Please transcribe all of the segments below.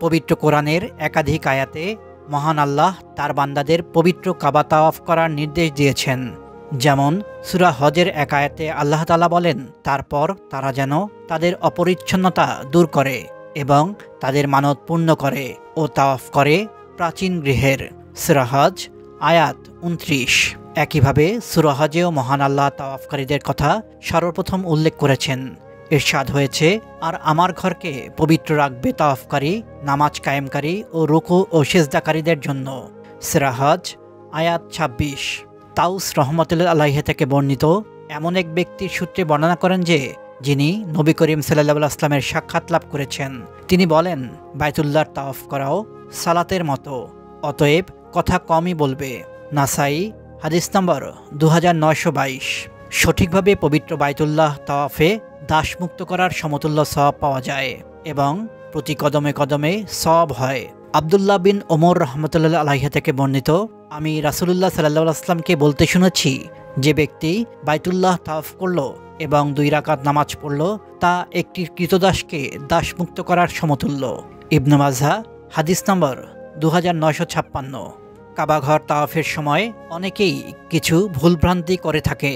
পবিত্র কোরআনের একাধিক আয়াতে মহান আল্লাহ তার বান্দাদের পবিত্র কাবা তাওয়াফ করার নির্দেশ দিয়েছেন। যেমন সূরা হজের এক আয়াতে আল্লাহ তাআলা বলেন, তারপর তারা যেন তাদের অপরিচ্ছন্নতা দূর করে এবং তাদের মানত পূর্ণ করে ও তাওয়াফ করে প্রাচীন গৃহের। সূরা হজ আয়াত 29। একইভাবে সূরা হজেও মহান আল্লাহ তাওয়াফকারীদের কথা সর্বপ্রথম উল্লেখ করেছেন। ইরশাদ হয়েছে, আর আমার ঘরকে পবিত্র রাখবে তাওয়াফকারী, নামাজ কায়েমকারী ও রুকু ও সিজদাকারীদের জন্য। সূরা হজ আয়াত 26। তাউস রহমতুল্লাহ আলাইহি থেকে বর্ণিত এমন এক ব্যক্তির সূত্রে বর্ণনা করেন যে, যিনি নবী করিম সাল্লাল্লাহু আলাইহি ওয়াসাল্লামের সাক্ষাৎ লাভ করেছেন। তিনি বলেন, বাইতুল্লাহর তাওয়াফ করাও সালাতের মতো, অতএব কথা কমই বলবে। নাসাই হাদিস নম্বর 2922। সঠিকভাবে পবিত্র বাইতুল্লাহ তাওয়াফে দাসমুক্ত করার সমতুল্য সওয়াব পাওয়া যায় এবং প্রতি কদমে কদমে সওয়াব হয়। আব্দুল্লাহ বিন ওমর রহমতুল্লাহ আলাইহি থেকে বর্ণিত, আমি রাসূলুল্লাহ সাল্লাল্লাহু আলাইহি ওয়াসাল্লামকে বলতে শুনেছি, যে ব্যক্তি বাইতুল্লাহ তাওয়াফ করল এবং 2 রাকাত নামাজ পড়ল, তা একটি কৃতদাসকে দাসমুক্ত করার সমতুল্য। ইবনে মাজাহ হাদিস নম্বর 2956। কাবাঘর তাওয়াফের সময় অনেকেই কিছু ভুলভ্রান্তি করে থাকে।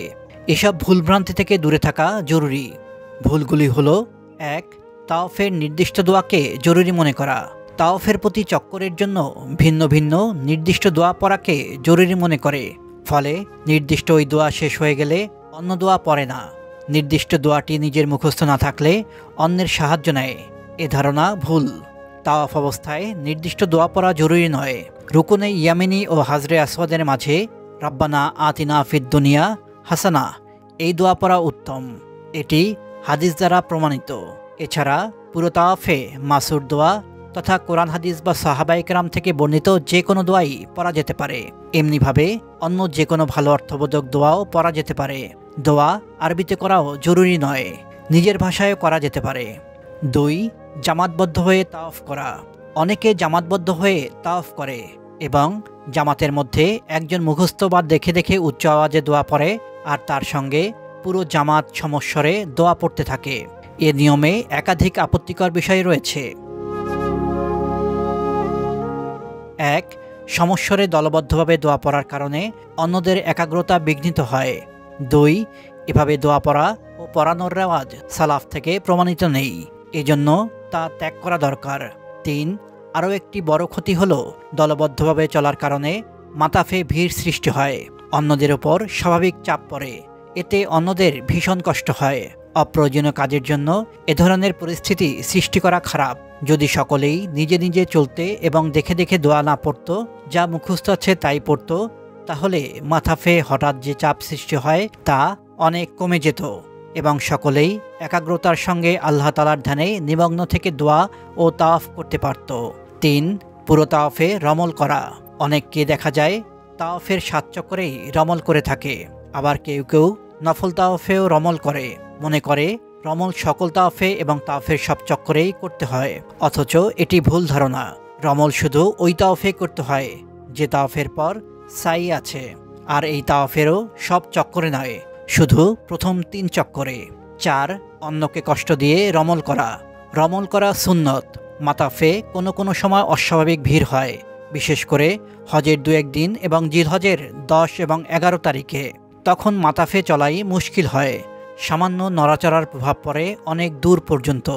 এসব ভুলভ্রান্তি থেকে দূরে থাকা জরুরি। ভুলগুলি হলো: 1. তাওয়াফের নির্দিষ্ট দোয়াকে জরুরি মনে করা। তাওয়াফের প্রতি চক্করের জন্য ভিন্ন ভিন্ন নির্দিষ্ট দোয়া পড়াকে জরুরি মনে করে, ফলে নির্দিষ্ট ওই দোয়া শেষ হয়ে গেলে অন্য দোয়া পড়ে না। নির্দিষ্ট দোয়াটি নিজের মুখস্থ না থাকলে অন্যের সাহায্য নেয়, এ ধারণা ভুল। তাওয়াফ অবস্থায় নির্দিষ্ট দোয়া পড়া জরুরি নয়। রুকুনে ইয়ামিনী ও হাজরে আসওয়াদের মাঝে রাব্বানা আতিনা ফিদ দুনিয়া হাসানা এই দোয়া পড়া উত্তম। এটি হাদিস দ্বারা প্রমাণিত। এছাড়া পুরো তাওয়াফে মাসুর দোয়া তথা কোরআন হাদিস বা সাহাবায়ে কেরাম থেকে বর্ণিত যে কোনো দোয়াই পড়া যেতে পারে। এমনিভাবে অন্য যে কোনো ভালো অর্থবোধক দোয়াও পড়া যেতে পারে। দোয়া আরবিতে করাও জরুরি নয়, নিজের ভাষায়ও করা যেতে পারে। 2. জামাতবদ্ধ হয়ে তাওয়াফ করা। অনেকে জামাতবদ্ধ হয়ে তাওয়াফ করে এবং জামাতের মধ্যে একজন মুখস্থ বা দেখে দেখে উচ্চ আওয়াজে দোয়া পড়ে আর তার সঙ্গে পুরো জামাত সমস্বরে দোয়া পড়তে থাকে। এ নিয়মে একাধিক আপত্তিকর বিষয় রয়েছে। 1. সমস্বরে দলবদ্ধভাবে দোয়া পড়ার কারণে অন্যদের একাগ্রতা বিঘ্নিত হয়। 2. এভাবে দোয়া পড়া ও পড়ানোর রেওয়াজ সালাফ থেকে প্রমাণিত নেই, এজন্য তা ত্যাগ করা দরকার। 3. আরও একটি বড় ক্ষতি হলো দলবদ্ধভাবে চলার কারণে মাতাফে ভিড় সৃষ্টি হয়, অন্যদের ওপর স্বাভাবিক চাপ পড়ে, এতে অন্যদের ভীষণ কষ্ট হয়। অপ্রয়োজনীয় কাজের জন্য এ ধরনের পরিস্থিতি সৃষ্টি করা খারাপ। যদি সকলেই নিজে নিজে চলতে এবং দেখে দেখে দোয়া না পড়ত, যা মুখস্থ আছে তাই পড়ত, তাহলে মাথাফে হঠাৎ যে চাপ সৃষ্টি হয় তা অনেক কমে যেত এবং সকলেই একাগ্রতার সঙ্গে আল্লাহ তাআলার ধ্যানে নিমগ্ন থেকে দোয়া ও তাওয়াফ করতে পারত। 3. পুরো তাওয়াফে রমল করা। অনেককে দেখা যায় তাওয়াফের 7 চক্করেই রমল করে থাকে, আবার কেউ কেউ নফল তাওয়াফেও রমল করে, মনে করে রমল সকল তাওয়াফে এবং তাওয়াফের সব চক্করেই করতে হয়, অথচ এটি ভুল ধারণা। রমল শুধু ওই তাওয়াফে করতে হয় যে তাওয়াফের পর সাই আছে, আর এই তাওয়াফেরও সব চক্করে নয়, শুধু প্রথম 3 চক্করে। 4. অন্যকে কষ্ট দিয়ে রমল করা। রমল করা সুন্নত। মাতাফে কোনো কোনো সময় অস্বাভাবিক ভিড় হয়, বিশেষ করে হজের 2-1 দিন এবং জিলহজের 10 এবং 11 তারিখে। তখন মাতাফে চলাই মুশকিল হয়, সামান্য নড়াচড়ার প্রভাব পড়ে অনেক দূর পর্যন্ত।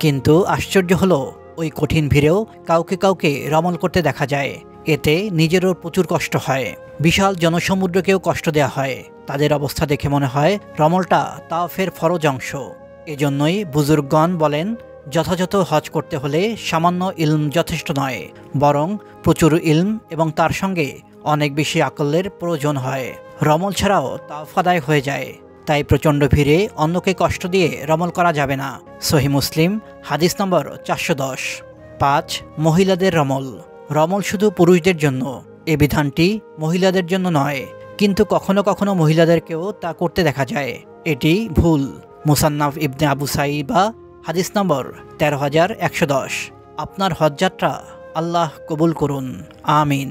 কিন্তু আশ্চর্য হলো, ওই কঠিন ভিড়েও কাউকে কাউকে রমল করতে দেখা যায়। এতে নিজেরও প্রচুর কষ্ট হয়, বিশাল জনসমুদ্রকেও কষ্ট দেয়া হয়। তাদের অবস্থা দেখে মনে হয় রমলটা তাওয়াফের ফরজ অংশ। এজন্যই বুজুর্গগণ বলেন, যথাযথ হজ করতে হলে সামান্য ইলম যথেষ্ট নয়, বরং প্রচুর ইলম এবং তার সঙ্গে অনেক বেশি আকলের প্রয়োজন হয়। রমল ছাড়াও তাওয়াফ আদায় হয়ে যায়, তাই প্রচণ্ড ভিড়ে অন্যকে কষ্ট দিয়ে রমল করা যাবে না। সহিহ মুসলিম হাদিস নম্বর 410। 5. মহিলাদের রমল। রমল শুধু পুরুষদের জন্য, এ বিধানটি মহিলাদের জন্য নয়, কিন্তু কখনো কখনো মহিলাদেরকেও তা করতে দেখা যায়। এটি ভুল। মুসান্নাফ ইবনে আবু সাইবা হাদিস নম্বর 13110। আপনার হজযাত্রা আল্লাহ কবুল করুন, আমিন।